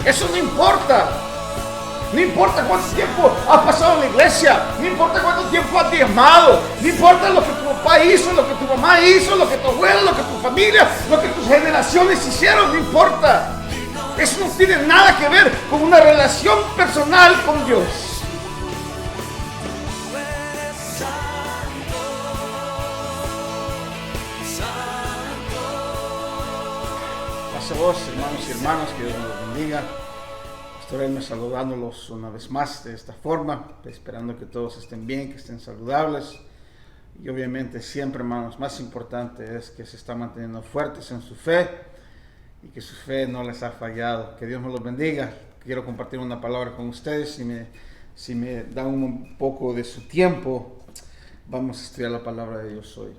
Eso no importa. No importa cuánto tiempo has pasado en la iglesia, no importa cuánto tiempo has diezmado, no importa lo que tu papá hizo, lo que tu mamá hizo, lo que tu abuelo, lo que tu familia, lo que tus generaciones hicieron, no importa. Eso no tiene nada que ver con una relación personal con Dios. Pase vos, hermanos y hermanas, que Dios nos bendiga. Pastor saludándolos una vez más de esta forma, esperando que todos estén bien, que estén saludables. Y obviamente siempre, hermanos, más importante es que se están manteniendo fuertes en su fe y que su fe no les ha fallado. Que Dios me los bendiga. Quiero compartir una palabra con ustedes. Si me dan un poco de su tiempo, vamos a estudiar la palabra de Dios hoy.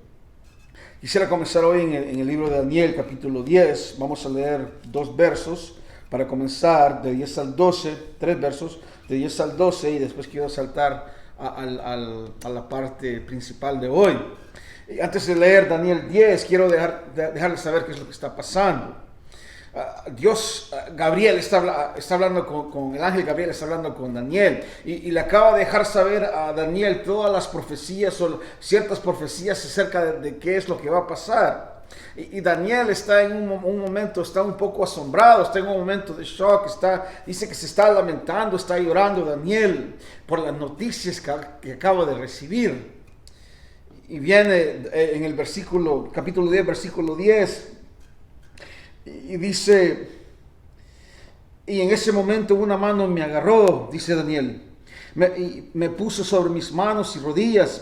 Quisiera comenzar hoy en el libro de Daniel, capítulo 10. Vamos a leer 2 versos. Para comenzar, de 10 al 12, 3 versos, de 10 al 12, y después quiero saltar a la parte principal de hoy. Y antes de leer Daniel 10, quiero dejarles saber qué es lo que está pasando. Gabriel está hablando con el ángel Gabriel, está hablando con Daniel, y le acaba de dejar saber a Daniel todas las profecías o ciertas profecías acerca de qué es lo que va a pasar. Y Daniel está en un momento, está un poco asombrado, está en un momento de shock, dice que se está lamentando, está llorando Daniel por las noticias que acaba de recibir. Y viene en el capítulo 10, versículo 10, y dice: y en ese momento una mano me agarró, dice Daniel, me puso sobre mis manos y rodillas,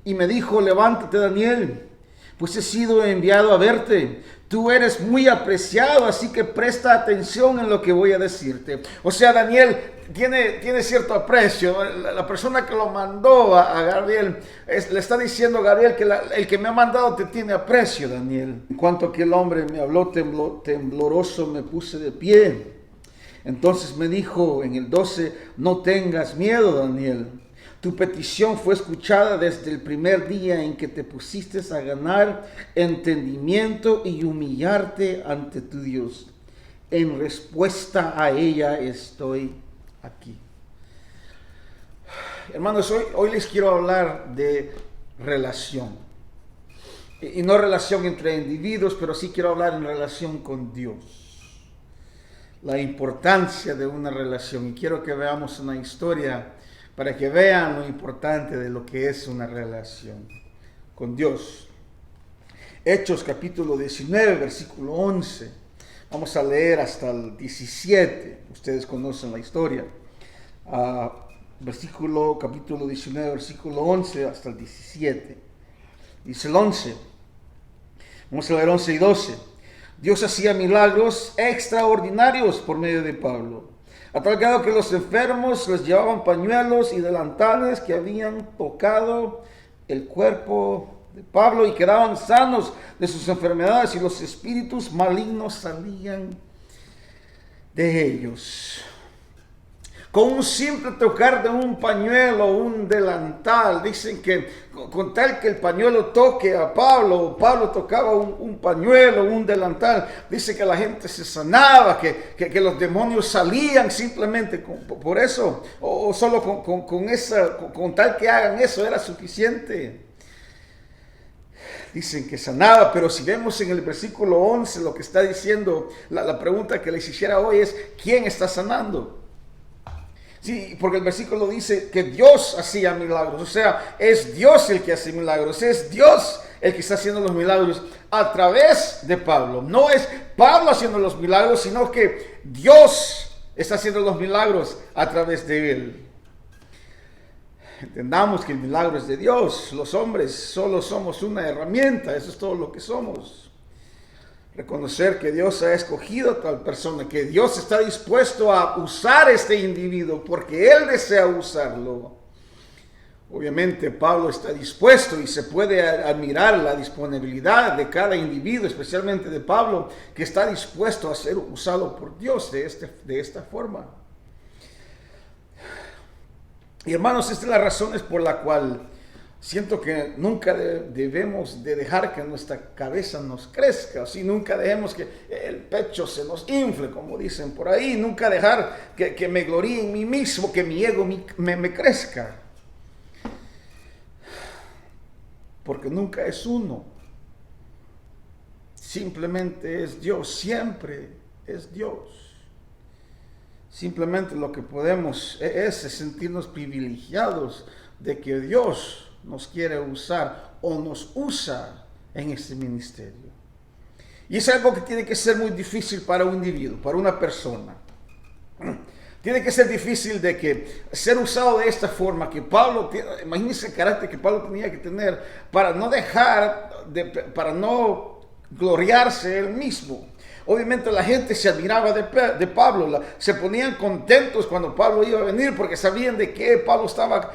y me dijo: levántate, Daniel, pues he sido enviado a verte. Tú eres muy apreciado, así que presta atención en lo que voy a decirte. O sea, Daniel tiene cierto aprecio. La persona que lo mandó a Gabriel le está diciendo a Gabriel que el que me ha mandado te tiene aprecio, Daniel. En cuanto aquel hombre me habló tembloroso, me puse de pie. Entonces me dijo en el 12: no tengas miedo, Daniel. Tu petición fue escuchada desde el primer día en que te pusiste a ganar entendimiento y humillarte ante tu Dios. En respuesta a ella estoy aquí. Hermanos, hoy les quiero hablar de relación. Y no relación entre individuos, pero sí quiero hablar en relación con Dios. La importancia de una relación. Y quiero que veamos una historia para que vean lo importante de lo que es una relación con Dios. Hechos capítulo 19, versículo 11. Vamos a leer hasta el 17. Ustedes conocen la historia. Capítulo 19, versículo 11 hasta el 17. Dice el 11. Vamos a leer 11 y 12. Dios hacía milagros extraordinarios por medio de Pablo, a tal grado que los enfermos les llevaban pañuelos y delantales que habían tocado el cuerpo de Pablo y quedaban sanos de sus enfermedades, y los espíritus malignos salían de ellos. Con un simple tocar de un pañuelo, un delantal, dicen que con tal que el pañuelo toque a Pablo, Pablo tocaba un pañuelo, un delantal, dice que la gente se sanaba, que los demonios salían simplemente por eso, o solo con tal que hagan eso era suficiente. Dicen que sanaba, pero si vemos en el versículo 11 lo que está diciendo, la pregunta que les hiciera hoy es: ¿quién está sanando? Sí, porque el versículo dice que Dios hacía milagros, o sea, es Dios el que hace milagros, es Dios el que está haciendo los milagros a través de Pablo. No es Pablo haciendo los milagros, sino que Dios está haciendo los milagros a través de él. Entendamos que el milagro es de Dios. Los hombres solo somos una herramienta, eso es todo lo que somos. Reconocer que Dios ha escogido a tal persona, que Dios está dispuesto a usar este individuo porque Él desea usarlo. Obviamente Pablo está dispuesto, y se puede admirar la disponibilidad de cada individuo, especialmente de Pablo, que está dispuesto a ser usado por Dios de esta forma. Y hermanos, esta es la razón por la cual siento que nunca debemos de dejar que nuestra cabeza nos crezca, así nunca dejemos que el pecho se nos infle, como dicen por ahí, nunca dejar que me gloríe en mí mismo, que mi ego me crezca, porque nunca es uno, simplemente es Dios, siempre es Dios. Simplemente lo que podemos es sentirnos privilegiados de que Dios nos quiere usar o nos usa en este ministerio. Y es algo que tiene que ser muy difícil para un individuo, para una persona. Tiene que ser difícil de que ser usado de esta forma, que Pablo, imagínense el carácter que Pablo tenía que tener para no para no gloriarse él mismo. Obviamente la gente se admiraba de Pablo, se ponían contentos cuando Pablo iba a venir porque sabían de qué Pablo estaba,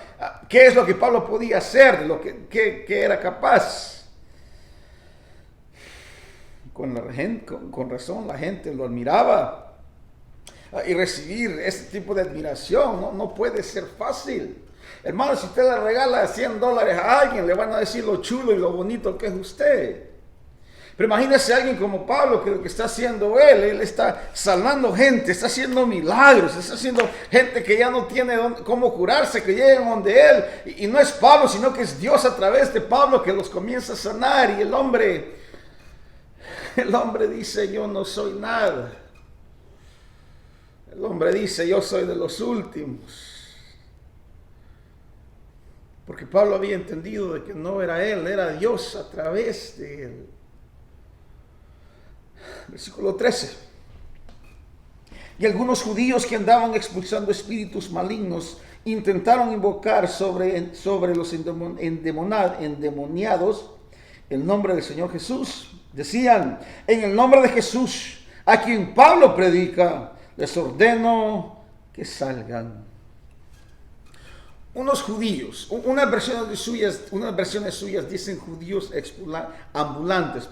qué es lo que Pablo podía hacer, de lo que era capaz. Con razón la gente lo admiraba. Y recibir este tipo de admiración no puede ser fácil. Hermano, si usted le regala $100 a alguien, le van a decir lo chulo y lo bonito que es usted. Pero imagínese a alguien como Pablo, que lo que está haciendo él está sanando gente, está haciendo milagros, está haciendo gente que ya no tiene cómo curarse, que lleguen donde él. Y no es Pablo, sino que es Dios a través de Pablo que los comienza a sanar. Y el hombre dice, yo no soy nada. El hombre dice, yo soy de los últimos. Porque Pablo había entendido de que no era él, era Dios a través de él. Versículo 13. Y algunos judíos que andaban expulsando espíritus malignos intentaron invocar sobre los endemoniados el nombre del Señor Jesús. Decían, en el nombre de Jesús, a quien Pablo predica, les ordeno que salgan. Unos judíos, unas versiones suyas dicen judíos ambulantes,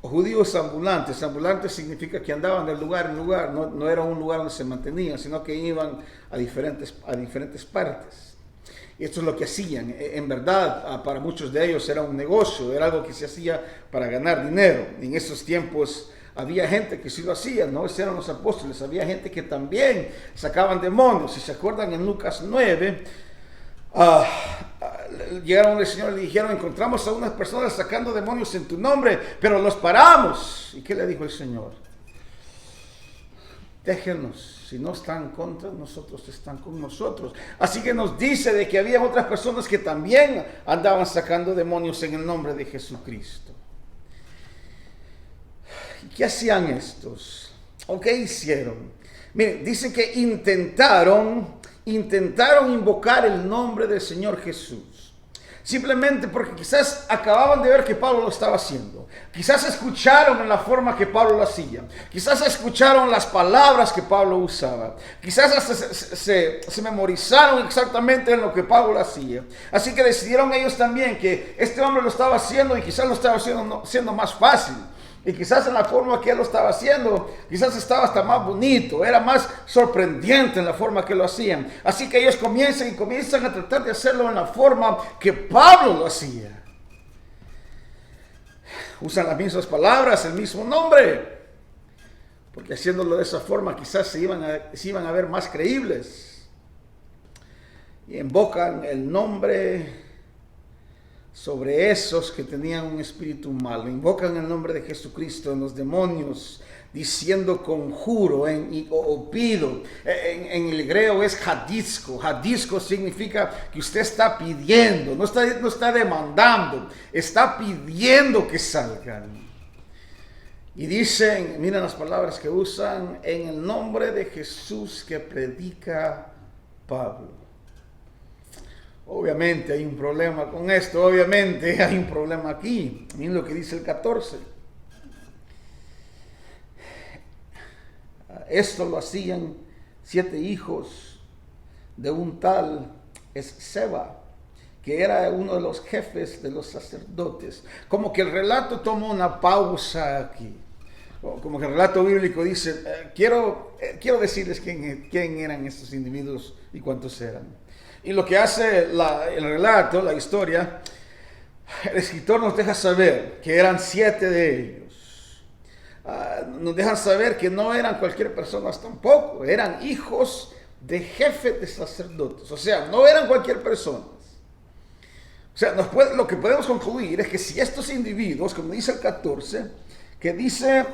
judíos ambulantes. Ambulantes significa que andaban de lugar en lugar, no era un lugar donde se mantenían, sino que iban a diferentes partes. Y esto es lo que hacían. En verdad, para muchos de ellos era un negocio, era algo que se hacía para ganar dinero. En esos tiempos había gente que sí lo hacía, no eran los apóstoles, había gente que también sacaban demonios. Si se acuerdan en Lucas 9, llegaron al Señor y le dijeron, encontramos a unas personas sacando demonios en tu nombre, pero los paramos. ¿Y qué le dijo el Señor? Déjenos, si no están contra nosotros, están con nosotros. Así que nos dice de que había otras personas que también andaban sacando demonios en el nombre de Jesucristo. ¿Y qué hacían estos? ¿O qué hicieron? Miren, dicen que intentaron invocar el nombre del Señor Jesús. Simplemente porque quizás acababan de ver que Pablo lo estaba haciendo. Quizás escucharon en la forma que Pablo lo hacía. Quizás escucharon las palabras que Pablo usaba. Quizás hasta se memorizaron exactamente en lo que Pablo hacía. Así que decidieron ellos también que este hombre lo estaba haciendo y quizás lo estaba haciendo más fácil. Y quizás en la forma que él lo estaba haciendo, quizás estaba hasta más bonito, era más sorprendente en la forma que lo hacían. Así que ellos comienzan a tratar de hacerlo en la forma que Pablo lo hacía. Usan las mismas palabras, el mismo nombre, porque haciéndolo de esa forma quizás se iban a ver más creíbles. Y invocan el nombre sobre esos que tenían un espíritu malo. Invocan el nombre de Jesucristo en los demonios, diciendo conjuro o pido. En el griego es hadisco. Hadisco significa que usted está pidiendo, no está demandando, está pidiendo que salgan. Y dicen, miren las palabras que usan, en el nombre de Jesús que predica Pablo. Obviamente hay un problema con esto, obviamente hay un problema aquí. Miren lo que dice el 14. Esto lo hacían 7 hijos de un tal Esceva, que era uno de los jefes de los sacerdotes. Como que el relato toma una pausa aquí. Como que el relato bíblico dice, quiero decirles quién eran estos individuos y cuántos eran. Y lo que hace el relato, la historia, el escritor nos deja saber que eran 7 de ellos. Nos dejan saber que no eran cualquier persona tampoco, eran hijos de jefes de sacerdotes. O sea, no eran cualquier persona. O sea, lo que podemos concluir es que si estos individuos, como dice el 14, que dice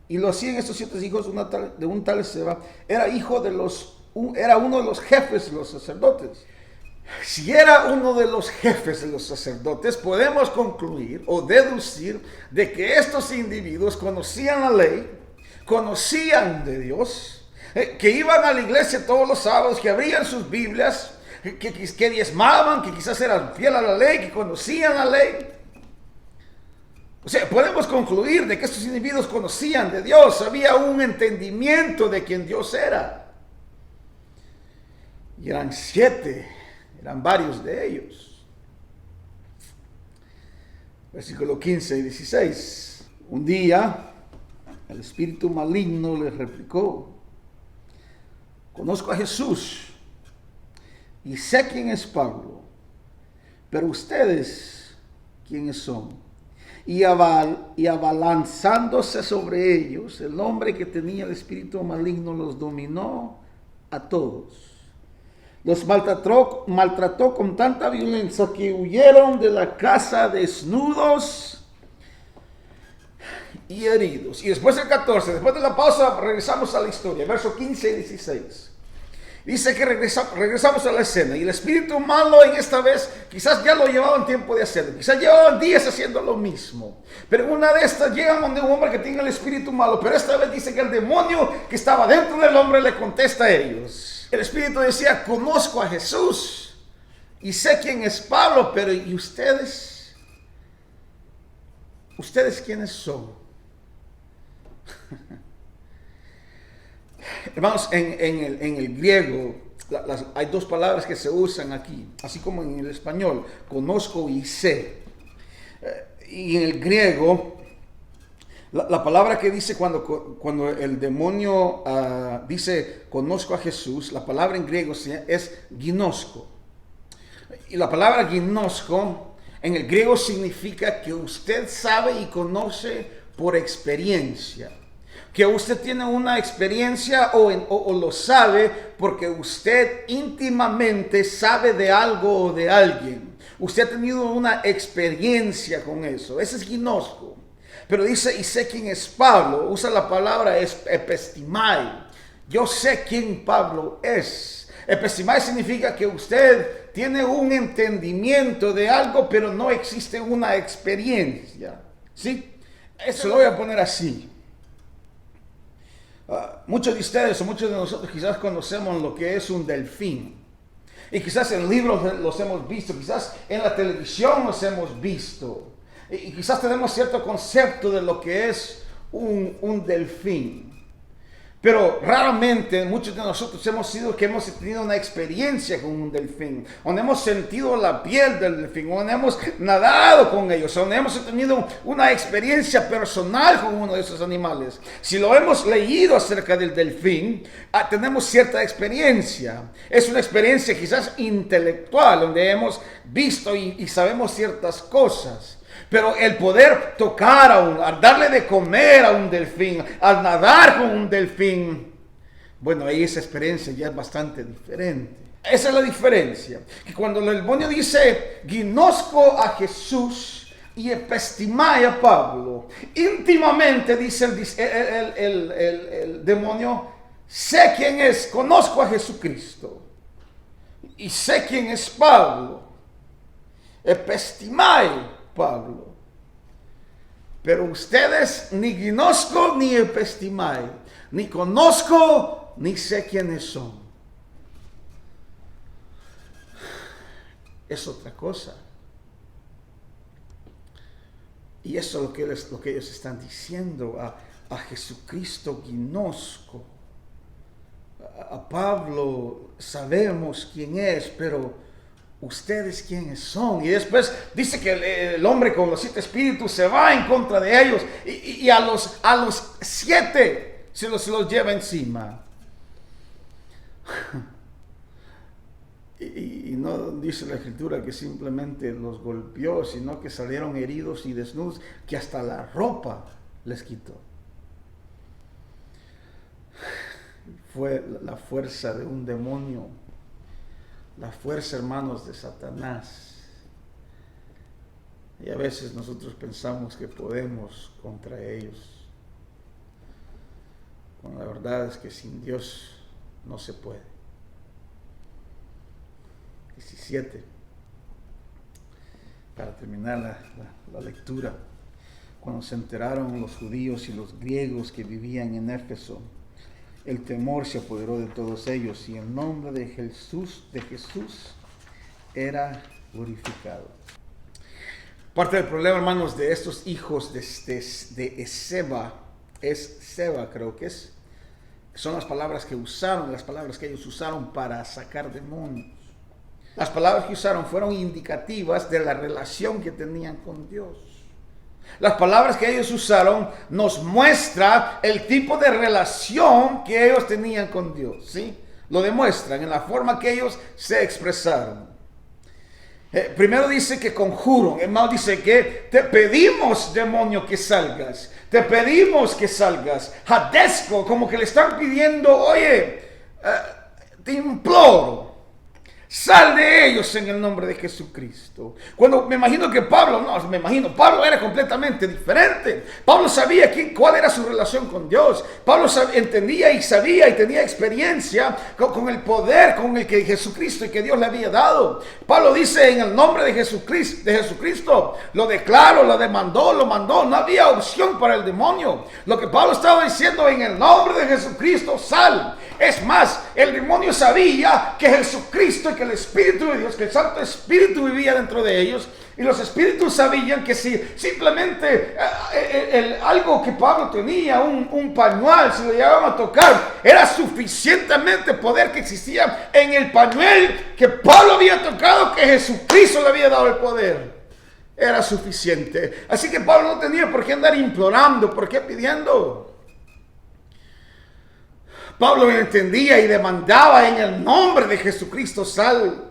y lo hacían estos 7 hijos de un tal Seba, era uno de los jefes de los sacerdotes. Si era uno de los jefes de los sacerdotes, podemos concluir o deducir de que estos individuos conocían la ley, conocían de Dios, que iban a la iglesia todos los sábados, que abrían sus Biblias, que diezmaban, que quizás eran fieles a la ley, que conocían la ley. O sea, podemos concluir de que estos individuos conocían de Dios, había un entendimiento de quién Dios era. Y eran 7, eran varios de ellos. Versículo 15 y 16. Un día, el espíritu maligno les replicó: conozco a Jesús y sé quién es Pablo, pero ustedes, ¿quiénes son? Y abalanzándose sobre ellos, el hombre que tenía el espíritu maligno los dominó a todos. Los maltrató con tanta violencia que huyeron de la casa desnudos y heridos. Y después el 14, después de la pausa, regresamos a la historia, versos 15 y 16. Dice que regresamos a la escena y el espíritu malo en esta vez quizás ya lo llevaban tiempo de hacerlo, quizás llevaban días haciendo lo mismo, pero una de estas llegan donde un hombre que tiene el espíritu malo, pero esta vez dice que el demonio que estaba dentro del hombre le contesta a ellos. El espíritu decía: conozco a Jesús y sé quién es Pablo, pero ¿y ustedes? ¿Ustedes quiénes son? Hermanos, en el griego hay 2 palabras que se usan aquí, así como en el español, conozco y sé. Y en el griego, la palabra que dice cuando el demonio dice conozco a Jesús, la palabra en griego es ginosko. Y la palabra ginosko en el griego significa que usted sabe y conoce por experiencia. Que usted tiene una experiencia o lo sabe porque usted íntimamente sabe de algo o de alguien. Usted ha tenido una experiencia con eso. Ese es ginosko. Pero dice, y sé quién es Pablo. Usa la palabra epistimai. Yo sé quién Pablo es. Epistimai significa que usted tiene un entendimiento de algo, pero no existe una experiencia. ¿Sí? Eso lo voy a poner así. Muchos de ustedes o muchos de nosotros quizás conocemos lo que es un delfín. Y quizás en libros los hemos visto, quizás en la televisión los hemos visto. Y quizás tenemos cierto concepto de lo que es un delfín. Pero raramente muchos de nosotros hemos tenido una experiencia con un delfín, donde hemos sentido la piel del delfín, donde hemos nadado con ellos, donde hemos tenido una experiencia personal con uno de esos animales. Si lo hemos leído acerca del delfín, tenemos cierta experiencia. Es una experiencia quizás intelectual, donde hemos visto y sabemos ciertas cosas. Pero el poder tocar al darle de comer a un delfín, al nadar con un delfín, bueno, ahí esa experiencia ya es bastante diferente. Esa es la diferencia. Que cuando el demonio dice, ginosco a Jesús y epistimai a Pablo, íntimamente dice el demonio, sé quién es, conozco a Jesucristo. Y sé quién es Pablo. Epistimai Pablo. Pero ustedes ni ginosco ni epistimai, ni conozco ni sé quiénes son. Es otra cosa. Y eso es lo que ellos están diciendo a Jesucristo ginosco. A Pablo sabemos quién es, pero ¿ustedes quiénes son? Y después dice que el hombre con los 7 espíritus se va en contra de ellos y a los 7 se los lleva encima. Y no dice la Escritura que simplemente los golpeó, sino que salieron heridos y desnudos, que hasta la ropa les quitó. Fue la fuerza de un demonio, la fuerza, hermanos, de Satanás. Y a veces nosotros pensamos que podemos contra ellos, cuando la verdad es que sin Dios no se puede. 17, para terminar la lectura. Cuando se enteraron los judíos y los griegos que vivían en Éfeso, el temor se apoderó de todos ellos y el nombre de Jesús era glorificado. Parte del problema, hermanos, de estos hijos de Esceva, creo que es, son las palabras que usaron, las palabras que ellos usaron para sacar demonios. Las palabras que usaron fueron indicativas de la relación que tenían con Dios. Las palabras que ellos usaron nos muestra el tipo de relación que ellos tenían con Dios, ¿sí? Lo demuestran en la forma que ellos se expresaron. Primero dice que conjuro, hermano, dice que te pedimos, demonio, que salgas. Te pedimos que salgas. Hadesco, como que le están pidiendo, oye, te imploro. Sal de ellos en el nombre de Jesucristo. Cuando me imagino que Pablo era completamente diferente. Pablo sabía cuál era su relación con Dios. Pablo entendía y sabía y tenía experiencia con el poder con el que Jesucristo y que Dios le había dado. Pablo dice en el nombre de Jesucristo, lo declaró, lo demandó, lo mandó. No había opción para el demonio. Lo que Pablo estaba diciendo, en el nombre de Jesucristo, sal. Es más, el demonio sabía que Jesucristo y que el Espíritu de Dios, que el Santo Espíritu vivía dentro de ellos, y los espíritus sabían que si simplemente algo que Pablo tenía, un pañuelo, si lo llegaban a tocar, era suficientemente poder que existía en el pañuelo que Pablo había tocado, que Jesucristo le había dado el poder. Era suficiente. Así que Pablo no tenía por qué andar implorando, por qué pidiendo. Pablo entendía y demandaba en el nombre de Jesucristo, sal.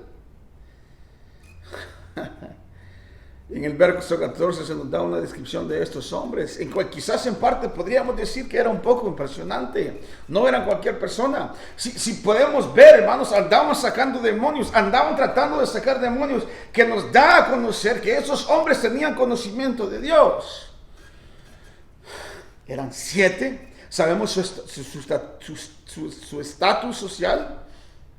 En el verso 14 se nos da una descripción de estos hombres, en cual quizás en parte podríamos decir que era un poco impresionante. No eran cualquier persona. Si podemos ver, hermanos, andaban sacando demonios, andaban tratando de sacar demonios, que nos da a conocer que esos hombres tenían conocimiento de Dios. Eran 7. Sabemos su estatus social.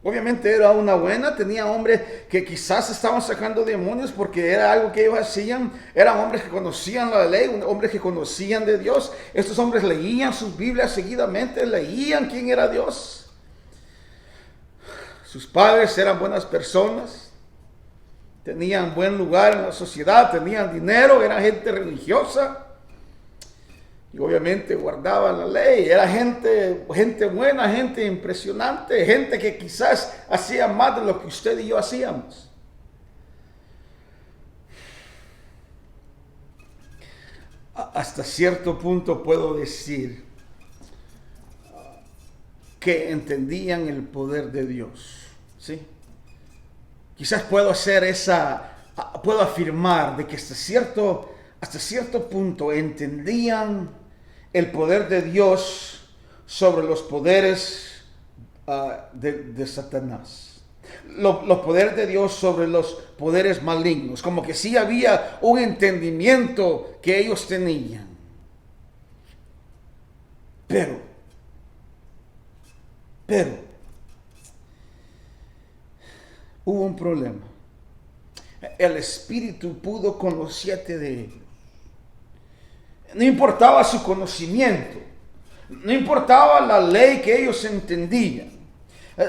Obviamente era una buena, tenía hombres que quizás estaban sacando demonios porque era algo que ellos hacían. Eran hombres que conocían la ley, hombres que conocían de Dios. Estos hombres leían sus Biblias seguidamente, leían quién era Dios. Sus padres eran buenas personas, tenían buen lugar en la sociedad, tenían dinero, eran gente religiosa. Y obviamente guardaban la ley. Era gente buena, gente impresionante, gente que quizás hacía más de lo que usted y yo hacíamos. Hasta cierto punto puedo decir que entendían el poder de Dios, ¿sí? Quizás puedo afirmar de que hasta cierto punto entendían el poder de Dios sobre los poderes de Satanás. Los poderes de Dios sobre los poderes malignos. Como que sí había un entendimiento que ellos tenían. Pero, hubo un problema. El Espíritu pudo con los 7 de ellos. No importaba su conocimiento, no importaba la ley que ellos entendían,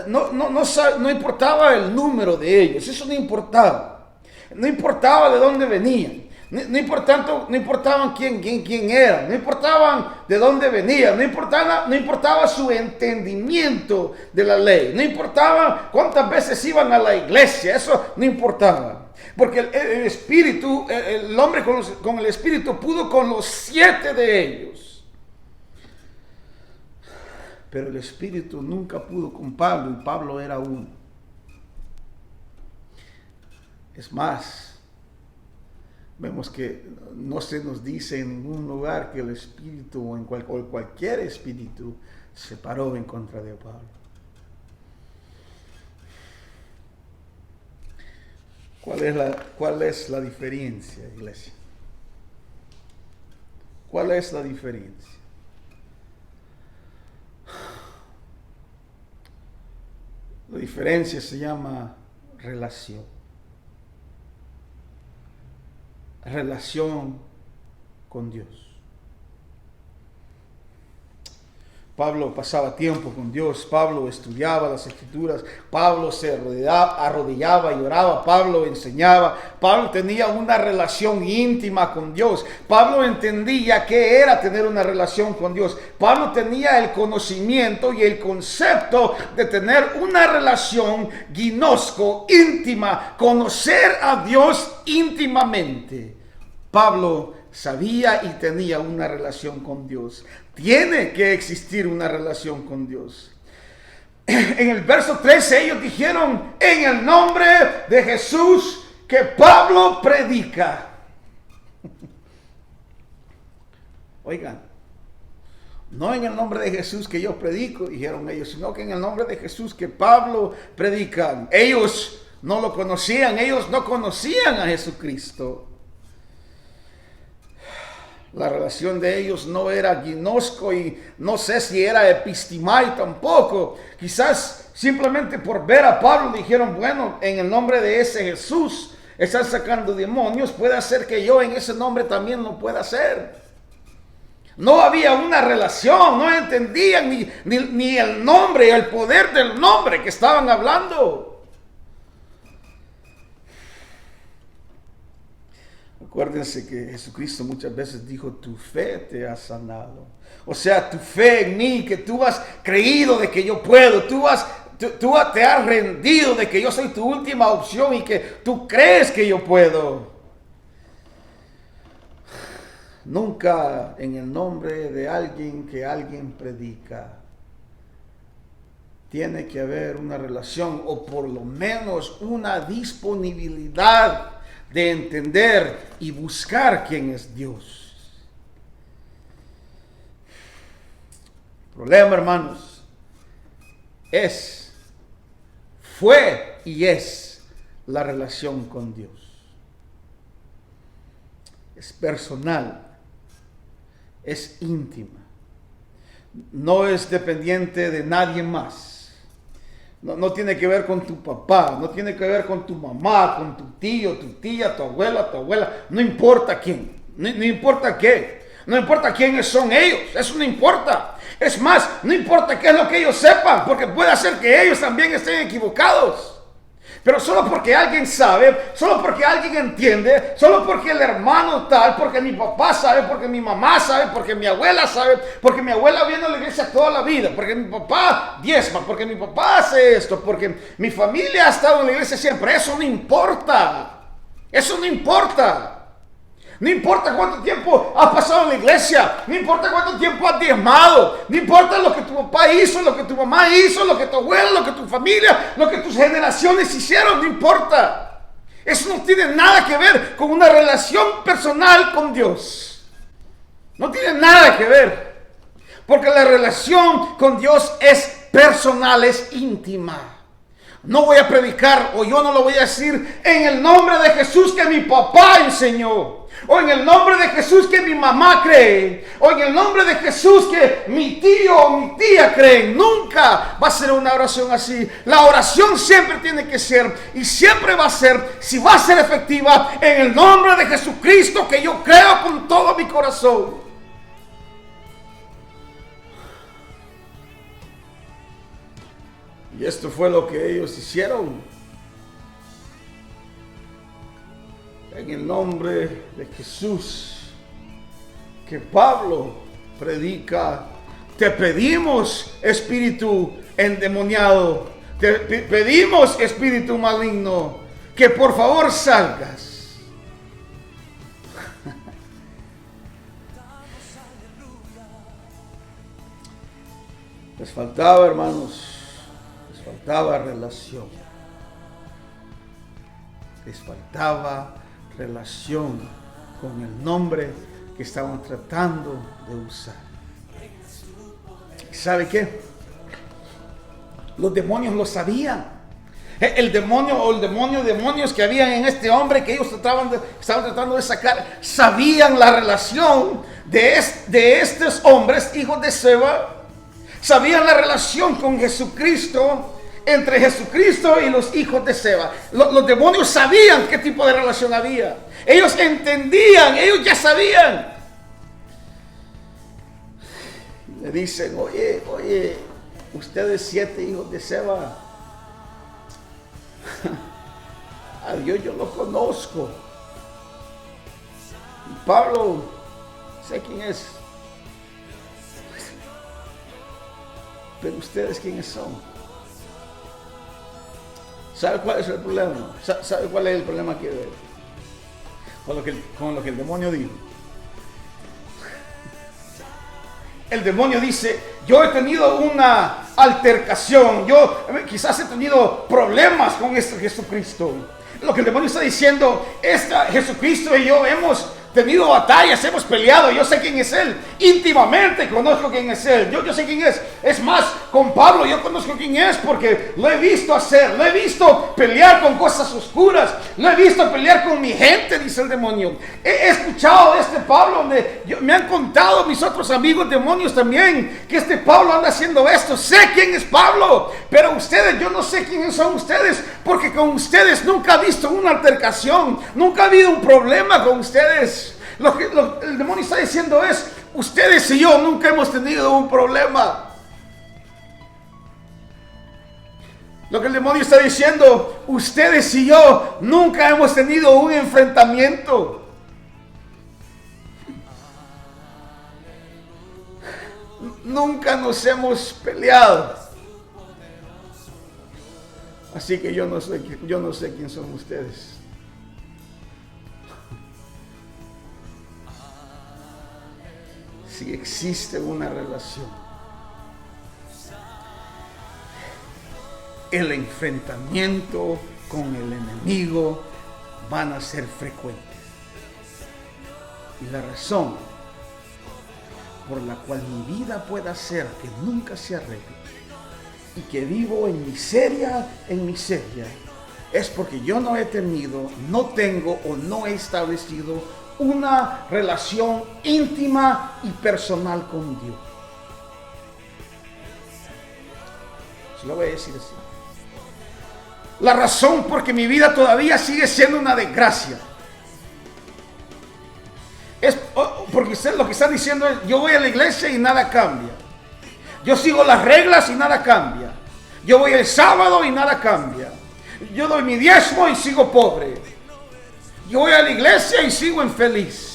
no importaba el número de ellos, eso no importaba de dónde venían, no importaban quién eran, no importaban de dónde venían, no importaba su entendimiento de la ley, no importaba cuántas veces iban a la iglesia, eso no importaba. Porque el Espíritu, el hombre con el Espíritu pudo con los 7 de ellos. Pero el Espíritu nunca pudo con Pablo, y Pablo era uno. Es más, vemos que no se nos dice en ningún lugar que el espíritu o cualquier espíritu se paró en contra de Pablo. ¿Cuál es la diferencia, iglesia? ¿Cuál es la diferencia? La diferencia se llama relación. Relación con Dios. Pablo pasaba tiempo con Dios, Pablo estudiaba las Escrituras, Pablo se arrodillaba y oraba, Pablo enseñaba, Pablo tenía una relación íntima con Dios, Pablo entendía qué era tener una relación con Dios, Pablo tenía el conocimiento y el concepto de tener una relación gnosco, íntima, conocer a Dios íntimamente. Pablo sabía y tenía una relación con Dios. Tiene que existir una relación con Dios. En el verso 13 ellos dijeron: en el nombre de Jesús que Pablo predica. Oigan, no en el nombre de Jesús que yo predico, dijeron ellos, sino que en el nombre de Jesús que Pablo predica. Ellos no lo conocían, ellos no conocían a Jesucristo. La relación de ellos no era gnosco y no sé si era epistimai tampoco. Quizás simplemente por ver a Pablo dijeron: bueno, en el nombre de ese Jesús están sacando demonios, puede ser que yo en ese nombre también lo pueda hacer. No había una relación, no entendían ni el nombre, el poder del nombre que estaban hablando. Acuérdense que Jesucristo muchas veces dijo: tu fe te ha sanado. O sea, tu fe en mí, que tú has creído de que yo puedo, tú te has rendido de que yo soy tu última opción y que tú crees que yo puedo. Nunca en el nombre de alguien que alguien predica. Tiene que haber una relación o por lo menos una disponibilidad de entender y buscar quién es Dios. El problema, hermanos, fue y es la relación con Dios. Es personal, es íntima, no es dependiente de nadie más. No tiene que ver con tu papá, no tiene que ver con tu mamá, con tu tío, tu tía, tu abuela, no importa quién, no importa qué, no importa quiénes son ellos, eso no importa. Es más, no importa qué es lo que ellos sepan, porque puede ser que ellos también estén equivocados. Pero solo porque alguien sabe, solo porque alguien entiende, solo porque el hermano tal, porque mi papá sabe, porque mi mamá sabe, porque mi abuela sabe, porque mi abuela viene a la iglesia toda la vida, porque mi papá diezma, porque mi papá hace esto, porque mi familia ha estado en la iglesia siempre. Eso no importa. Eso no importa. No importa cuánto tiempo has pasado en la iglesia, no importa cuánto tiempo has diezmado, no importa lo que tu papá hizo, lo que tu mamá hizo, lo que tu abuela, lo que tu familia, lo que tus generaciones hicieron, no importa. Eso no tiene nada que ver con una relación personal con Dios. No tiene nada que ver, porque la relación con Dios es personal, es íntima. No voy a predicar, o yo no lo voy a decir en el nombre de Jesús que mi papá enseñó, o en el nombre de Jesús que mi mamá cree, o en el nombre de Jesús que mi tío o mi tía creen. Nunca va a ser una oración así. La oración siempre tiene que ser, y siempre va a ser, si va a ser efectiva, en el nombre de Jesucristo, que yo creo con todo mi corazón. Y esto fue lo que ellos hicieron. En el nombre de Jesús, que Pablo predica, te pedimos, espíritu endemoniado, te pedimos, espíritu maligno, que por favor salgas. Les faltaba, hermanos, les faltaba relación. Les faltaba relación con el nombre que estaban tratando de usar. ¿Sabe qué? Los demonios lo sabían. El demonio o demonios que habían en este hombre que ellos estaban tratando de sacar, sabían la relación de estos hombres, hijos de Seba. Sabían la relación con Jesucristo, entre Jesucristo y los hijos de Seba. Los demonios sabían qué tipo de relación había. Ellos entendían, ellos ya sabían. Le dicen, oye, ustedes 7 hijos de Seba, a Dios yo lo conozco. Y Pablo, sé quién es. Pero ustedes quiénes son. ¿Sabe cuál es el problema? ¿Sabe cuál es el problema que con lo que el demonio dijo? El demonio dice, yo he tenido una altercación, yo quizás he tenido problemas con este Jesucristo. Lo que el demonio está diciendo, Jesucristo y yo hemos tenido batallas, hemos peleado, yo sé quién es Él, íntimamente conozco quién es Él, yo sé quién es. Es más, con Pablo yo conozco quién es porque lo he visto hacer, lo he visto pelear con cosas oscuras, lo he visto pelear con mi gente, dice el demonio. He escuchado de este Pablo, me han contado mis otros amigos demonios también, que este Pablo anda haciendo esto. Sé quién es Pablo, pero ustedes, yo no sé quiénes son ustedes, porque con ustedes nunca he visto una altercación, nunca ha habido un problema con ustedes. Lo que el demonio está diciendo es, ustedes y yo nunca hemos tenido un problema. Lo que el demonio está diciendo, ustedes y yo nunca hemos tenido un enfrentamiento. Nunca nos hemos peleado. Así que yo no sé quién son ustedes. Si existe una relación, el enfrentamiento con el enemigo van a ser frecuentes. Y la razón por la cual mi vida pueda ser que nunca se arregle y que vivo en miseria, es porque yo no he tenido, no tengo o no he establecido una relación íntima y personal con Dios. Se lo voy a decir así. La razón por que mi vida todavía sigue siendo una desgracia es porque usted lo que está diciendo es, yo voy a la iglesia y nada cambia. Yo sigo las reglas y nada cambia. Yo voy el sábado y nada cambia. Yo doy mi diezmo y sigo pobre. Yo voy a la iglesia y sigo infeliz.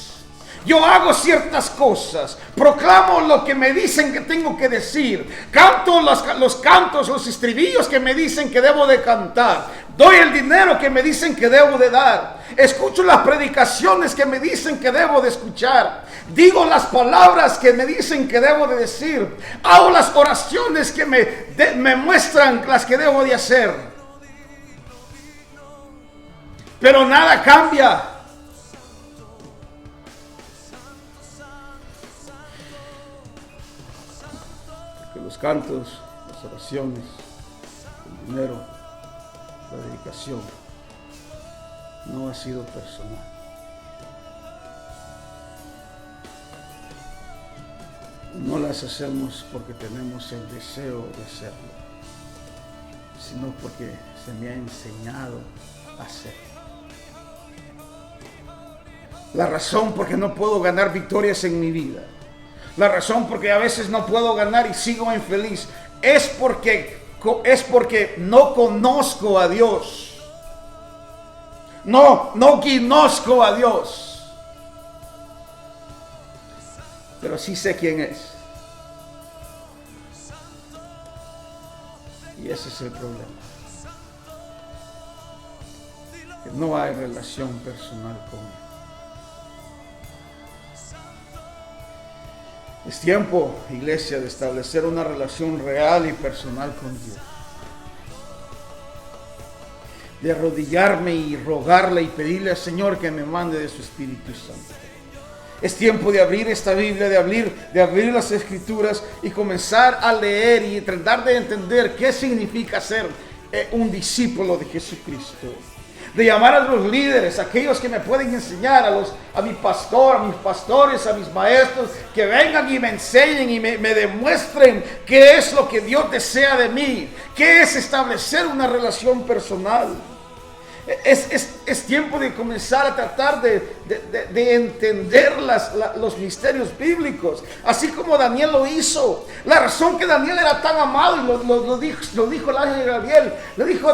Yo hago ciertas cosas, proclamo lo que me dicen que tengo que decir, canto los cantos, los estribillos que me dicen que debo de cantar, doy el dinero que me dicen que debo de dar, escucho las predicaciones que me dicen que debo de escuchar, digo las palabras que me dicen que debo de decir, hago las oraciones que me muestran las que debo de hacer. Pero nada cambia. Porque los cantos, las oraciones, el dinero, la dedicación, no ha sido personal. No las hacemos porque tenemos el deseo de hacerlo, sino porque se me ha enseñado a hacerlo. La razón por qué no puedo ganar victorias en mi vida, la razón por qué a veces no puedo ganar y sigo infeliz, es porque no conozco a Dios. No conozco a Dios. Pero sí sé quién es. Y ese es el problema. Que no hay relación personal con Él. Es tiempo, iglesia, de establecer una relación real y personal con Dios. de arrodillarme y rogarle y pedirle al Señor que me mande de su Espíritu Santo. Es tiempo de abrir esta Biblia, de abrir las Escrituras y comenzar a leer y tratar de entender qué significa ser un discípulo de Jesucristo. De llamar a los líderes, aquellos que me pueden enseñar, a mi pastor, a mis pastores, a mis maestros, que vengan y me enseñen y me demuestren qué es lo que Dios desea de mí, qué es establecer una relación personal. Es tiempo de comenzar a tratar de entender los misterios bíblicos, así como Daniel lo hizo. La razón que Daniel era tan amado, y lo dijo el ángel Gabriel, le dijo: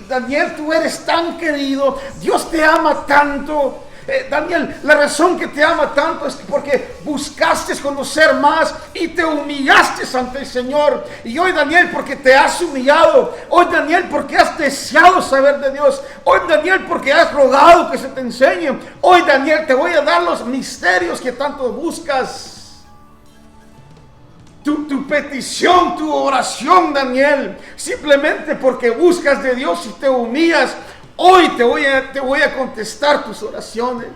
Daniel, tú eres tan querido, Dios te ama tanto. Daniel, la razón que te ama tanto es porque buscaste conocer más y te humillaste ante el Señor. Y hoy, Daniel, porque te has humillado. Hoy, Daniel, porque has deseado saber de Dios. Hoy, Daniel, porque has rogado que se te enseñe. Hoy, Daniel, te voy a dar los misterios que tanto buscas. Tu petición, tu oración, Daniel, simplemente porque buscas de Dios y te humillas, hoy te voy a contestar tus oraciones.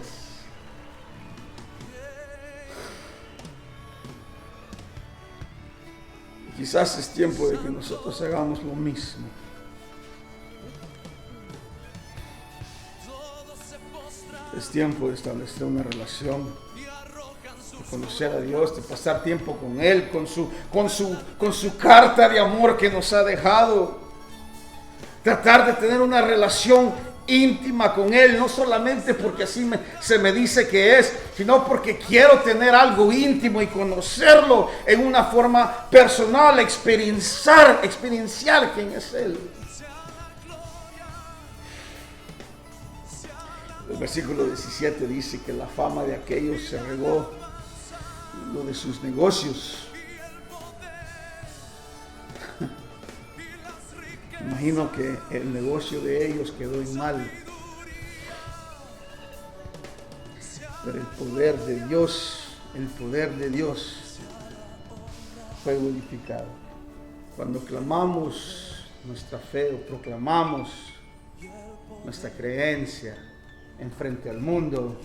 Quizás es tiempo de que nosotros hagamos lo mismo. Es tiempo de establecer una relación, de conocer a Dios, de pasar tiempo con Él, con su carta de amor que nos ha dejado. Tratar de tener una relación íntima con Él, no solamente porque así se me dice que es, sino porque quiero tener algo íntimo y conocerlo en una forma personal, experienciar quién es Él. El versículo 17 dice que la fama de aquellos se regó, lo de sus negocios. Imagino que el negocio de ellos quedó en mal. Pero el poder de Dios fue glorificado. Cuando clamamos nuestra fe o proclamamos nuestra creencia en frente al mundo,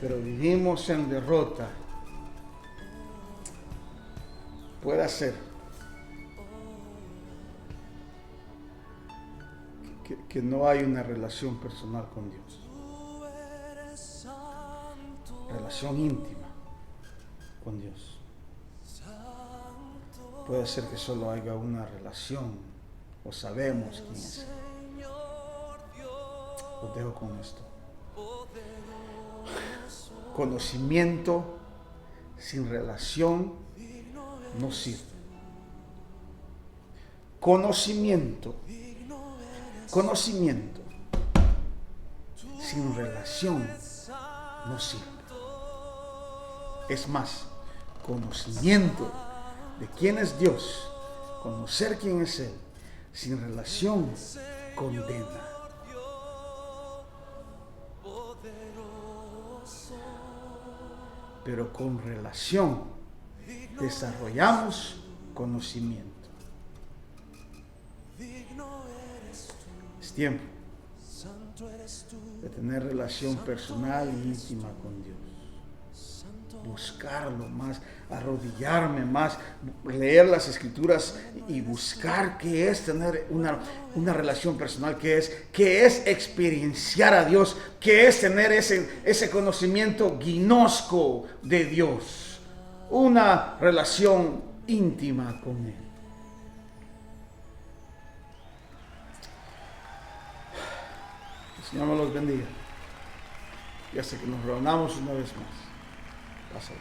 pero vivimos en derrota, puede ser que no hay una relación personal con Dios, relación íntima con Dios. Puede ser que solo haya una relación, o sabemos quién es. Os dejo con esto. Conocimiento sin relación no sirve. Conocimiento sin relación no sirve. Es más, conocimiento de quién es Dios, conocer quién es Él, sin relación condena. Pero con relación desarrollamos conocimiento. Es tiempo de tener relación personal e íntima con Dios. Buscarlo más, arrodillarme más, leer las Escrituras y buscar qué es tener una relación personal, qué es experienciar a Dios, qué es tener ese conocimiento gnosco de Dios, una relación íntima con Él. El Señor nos los bendiga y hasta que nos reunamos una vez más. Pásales.